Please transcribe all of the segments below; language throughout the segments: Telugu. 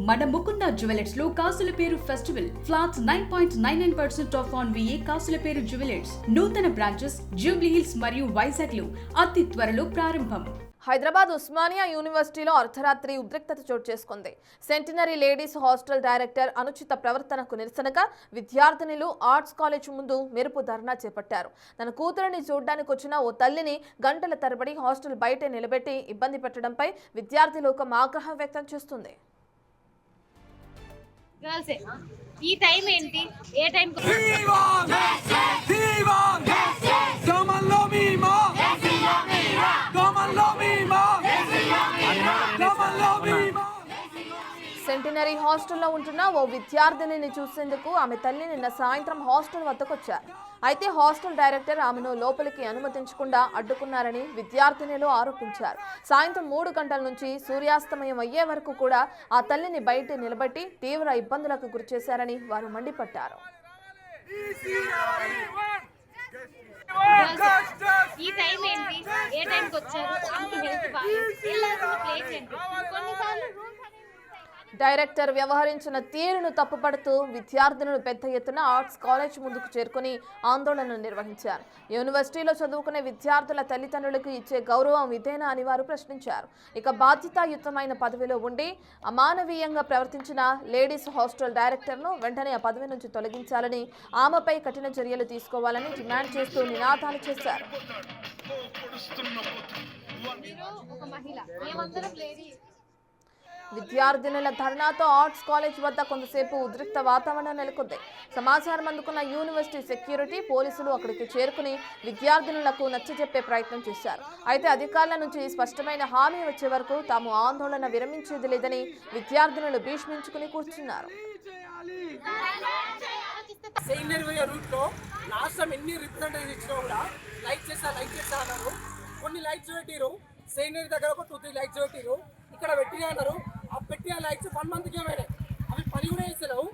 మన ముకుంద జ్యువెలర్స్ లో కాసుల పేరు festival flats 9.99% of on VA కాసుల పేరు జ్యువెలర్స్ నూతన బ్రాంచెస్ జూబ్లీ హిల్స్ మరియు వైజాగ్ లో అతి త్వరలో ప్రారంభం. హైదరాబాద్ ఉస్మానియా యూనివర్సిటీలో అర్ధరాత్రి ఉద్రిక్తత చోటు చేసుకుంది. సెంటినరీ లేడీస్ హాస్టల్ డైరెక్టర్ అనుచిత ప్రవర్తనకు నిరసనగా విద్యార్థినులు ఆర్ట్స్ కాలేజ్ ముందు మెరుపు ధర్నా చేపట్టారు. తన కూతురిని చూడడానికి వచ్చిన ఓ తల్లిని గంటల తరబడి హాస్టల్ బయటే నిలబెట్టి ఇబ్బంది పెట్టడంపై విద్యార్థి లోకం ఆగ్రహం వ్యక్తం చేస్తుంది. ఈ టైం ఏంటి? ఏ టైం? సెంటినరీ హాస్టల్లో ఉంటున్న ఓ విద్యార్థినిని చూసేందుకు ఆమె తల్లి నిన్న సాయంత్రం హాస్టల్ వద్దకు వచ్చారు. అయితే హాస్టల్ డైరెక్టర్ ఆమెను లోపలికి అనుమతించకుండా అడ్డుకున్నారని విద్యార్థినులు ఆరోపించారు. సాయంత్రం 3 గంటల నుంచి సూర్యాస్తమయం అయ్యే వరకు కూడా ఆ తల్లిని బయట నిలబెట్టి తీవ్ర ఇబ్బందులకు గురిచేశారని వారు మండిపడ్డారు. ఈ టైం ఏంటి? ఏ టైంకి వచ్చారు? డైరెక్టర్ వ్యవహరించిన తీరును తప్పుపడుతూ విద్యార్థులను పెద్ద ఎత్తున ఆర్ట్స్ కాలేజ్ ముందుకు చేరుకుని ఆందోళన నిర్వహించారు. యూనివర్సిటీలో చదువుకునే విద్యార్థుల తల్లిదండ్రులకు ఇచ్చే గౌరవం ఇదేనా అని వారు ప్రశ్నించారు. ఇక బాధ్యతాయుతమైన పదవిలో ఉండి అమానవీయంగా ప్రవర్తించిన లేడీస్ హాస్టల్ డైరెక్టర్ను వెంటనే ఆ పదవి నుంచి తొలగించాలని, ఆమెపై కఠిన చర్యలు తీసుకోవాలని డిమాండ్ చేస్తూ నినాదాలు చేశారు. విద్యార్థినుల ధర్నాతో ఆర్ట్స్ కాలేజ్ వద్ద కొంతసేపు ఉద్రిక్త వాతావరణం నెలకొంది. సమాచారం అందుకున్న యూనివర్సిటీ సెక్యూరిటీ పోలీసులు అక్కడికి చేరుకుని విద్యార్థినులకు నచ్చజెప్పే ప్రయత్నం చేశారు. అయితే అధికారుల నుంచి స్పష్టమైన హామీ వచ్చే వరకు తాము ఆందోళన విరమించేది లేదని విద్యార్థినులు భీష్మించుకుని కూర్చున్నారు. ఇక్కడ పెట్టినా అన్నారు. ఆ పెట్టిన లైట్స్ 1 మంత్కే పోయినాయి. అవి పని కూడా వేస్తలేవు.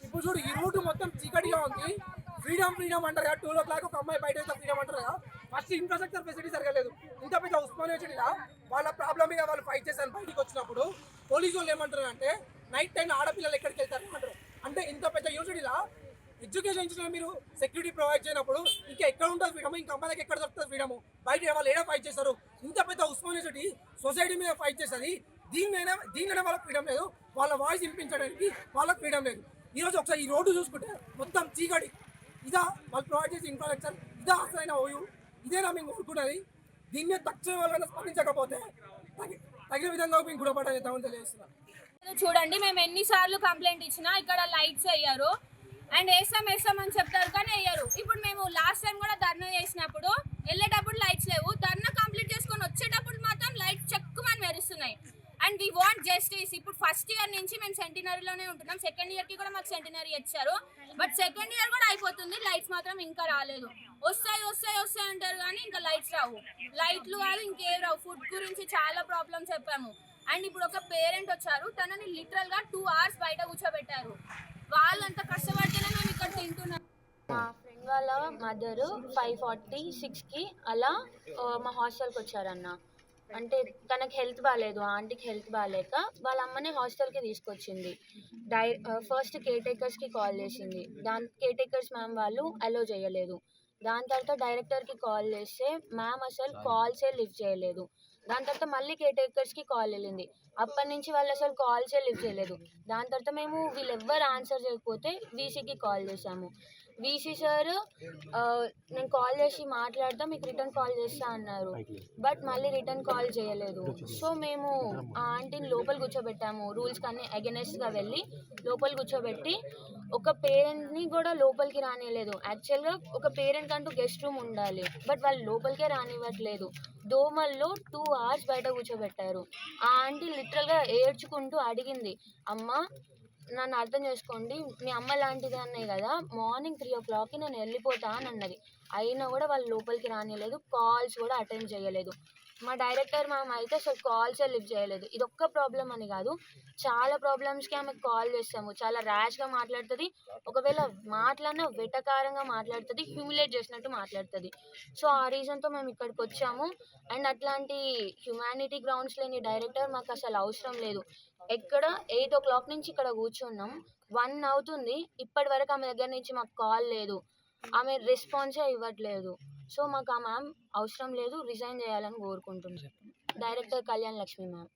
ఇప్పుడు చూడు, ఈ రూట్ మొత్తం చీకటిగా ఉంది. ఫ్రీడమ్ అంటారు కదా, 2 o'clock ఒక అమ్మాయి బయట అయితే ఫ్రీడమ్ అంటారు కదా. ఫస్ట్ ఇన్ఫ్రాస్ట్రక్చర్ ఫెసిలిటీ సరిగలేదు. ఇంత పెద్ద ఉస్మానియా యూనివర్సిటీలో వాళ్ళ ప్రాబ్లం మీద వాళ్ళు ఫైట్ చేశారు. బయటికి వచ్చినప్పుడు పోలీసు వాళ్ళు ఏమంటారు అంటే, నైట్ టైం ఆడపిల్లలు ఎక్కడికి వెళ్తారు అంటారు. అంటే ఇంత పెద్ద యూనివర్సిటీలో ఎడ్యుకేషన్ ఇన్స్టిట్యూట్ మీరు సెక్యూరిటీ ప్రొవైడ్ చేయనప్పుడు ఇంకా ఎక్కడ ఉంటుంది ఫ్రీడమ్? ఇంకా అమ్మాయికి ఎక్కడ దొరుకుతుంది ఫ్రీడమ్? బయట వాళ్ళు ఏడా ఫైట్ చేస్తారు? ఇంత పెద్ద ఉస్మానియా యూనివర్సిటీ సొసైటీ మీద ఫైట్ చేస్తుంది. దీనినే వాళ్ళకి ఫ్రీడమ్ లేదు. వాళ్ళ వాయిస్ వినిపించడానికి వాళ్ళకి ఫ్రీడమ్ లేదు. ఈరోజు ఒకసారి ఈ రోడ్డు చూసుకుంటే మొత్తం చీకటి. ఇదా వాళ్ళు ప్రొవైడ్ చేసే ఇన్ఫ్రాస్ట్రక్చర్? ఇదా అసలైన ఓయూ? ఇదేనా మేము కోరుకున్నది? దీని మీద తక్షణ వాళ్ళని స్పందించకపోతే తగిన విధంగా మేము గుణపడ చేద్దామని తెలియజేస్తున్నాం. చూడండి, మేము ఎన్నిసార్లు కంప్లైంట్ ఇచ్చినా ఇక్కడ లైట్స్ అయ్యారు అండ్ వేస్తాం అని చెప్తారు కానీ అయ్యారు. ఇప్పుడు మేము లాస్ట్ టైం కూడా ధర్నా చేసినప్పుడు వెళ్ళేటప్పుడు లైట్స్ లేవు, ధర్నా కంప్లీట్ చేసుకొని వచ్చేటప్పుడు మాత్రం లైట్స్ చెక్కుమని మెరుస్తున్నాయి. And we want justice. ఇప్పుడు ఫస్ట్ ఇయర్ నుంచి మేము సెంటినరీలోనే ఉంటున్నాం. సెకండ్ ఇయర్కి కూడా మాకు సెంటినరీ ఇచ్చారు. బట్ సెకండ్ ఇయర్ కూడా అయిపోతుంది, లైట్స్ మాత్రం ఇంకా రాలేదు. వస్తాయి అంటారు కానీ ఇంకా లైట్స్ రావు. లైట్లు కాదు ఇంకేం రావు. ఫుడ్ గురించి చాలా ప్రాబ్లమ్స్ చెప్పాము. అండ్ ఇప్పుడు ఒక పేరెంట్ వచ్చారు, తనని లిటరల్గా 2 hours బయట కూర్చోబెట్టారు. వాళ్ళంతా కష్టపడితేనే మేము ఇక్కడ తింటున్నాం. మా ఫ్రెండ్ వాళ్ళ మదరు 5:46కి అలా మా హాస్టల్కి వచ్చారన్న. అంటే తనకి హెల్త్ బాగాలేదు, ఆంటీకి హెల్త్ బాగాలేక వాళ్ళ అమ్మని హాస్టల్కి తీసుకొచ్చింది. ఫస్ట్ కేర్ టేకర్స్కి కాల్ చేసింది. కేర్ టేకర్స్ మ్యామ్ వాళ్ళు అలో చేయలేదు. దాని తర్వాత డైరెక్టర్కి కాల్ చేస్తే మ్యామ్ అసలు కాల్సే లిఫ్ట్ చేయలేదు. దాని తర్వాత మళ్ళీ కేర్ టేకర్స్కి కాల్ వెళ్ళింది. అప్పటి నుంచి వాళ్ళు అసలు కాల్సే లిఫ్ట్ చేయలేదు. దాని తర్వాత మేము వీళ్ళెవ్వరు ఆన్సర్ చేయకపోతే వీసీకి కాల్ చేసాము. వీసీ సార్ నేను కాల్ చేసి మాట్లాడతా, మీకు రిటర్న్ కాల్ చేస్తా అన్నారు. బట్ మళ్ళీ రిటర్న్ కాల్ చేయలేదు. సో మేము ఆ ఆంటీని లోపల కూర్చోబెట్టాము. రూల్స్కి అన్ని అగెనెస్ట్గా వెళ్ళి లోపల కూర్చోబెట్టి ఒక పేరెంట్ని కూడా లోపలికి రానివ్వలేదు. యాక్చువల్గా ఒక పేరెంట్ అంటూ గెస్ట్ రూమ్ ఉండాలి, బట్ వాళ్ళు లోపలికే రానివ్వట్లేదు. దోమల్లో 2 hours బయట కూర్చోబెట్టారు. ఆ ఆంటీ లిటరల్గా ఏడ్చుకుంటూ అడిగింది, అమ్మ నన్ను అర్థం చేసుకోండి, మీ అమ్మ లాంటిది అన్నాయి కదా, మార్నింగ్ 3 o'clockకి నేను వెళ్ళిపోతా అని అన్నది. అయినా కూడా వాళ్ళు లోపలికి రానివ్వలేదు. కాల్స్ కూడా అటెండ్ చేయలేదు. మా డైరెక్టర్ మ్యామ్ అయితే అసలు కాల్సే లిఫ్ట్ చేయలేదు. ఇదొక్క ప్రాబ్లం అని కాదు, చాలా ప్రాబ్లమ్స్కి ఆమెకు కాల్ చేస్తాము. చాలా ర్యాష్గా మాట్లాడుతుంది. ఒకవేళ మాట్లాడినా వెటకారంగా మాట్లాడుతుంది, హ్యూమిలేట్ చేసినట్టు మాట్లాడుతుంది. సో ఆ రీజన్తో మేము ఇక్కడికి వచ్చాము. అండ్ అట్లాంటి హ్యుమానిటీ గ్రౌండ్స్ లేని డైరెక్టర్ మాకు అసలు అవసరం లేదు. ఎక్కడ 8 o'clock నుంచి ఇక్కడ కూర్చున్నాం, 1 అవుతుంది, ఇప్పటి వరకు ఆమె దగ్గర నుంచి మాకు కాల్ లేదు, ఆమె రెస్పాన్సే ఇవ్వట్లేదు. సో మాకు ఆ మ్యామ్ అవసరం లేదు, రిజైన్ చేయాలని కోరుకుంటున్నాం. Director Kalyan Lakshmi ma'am.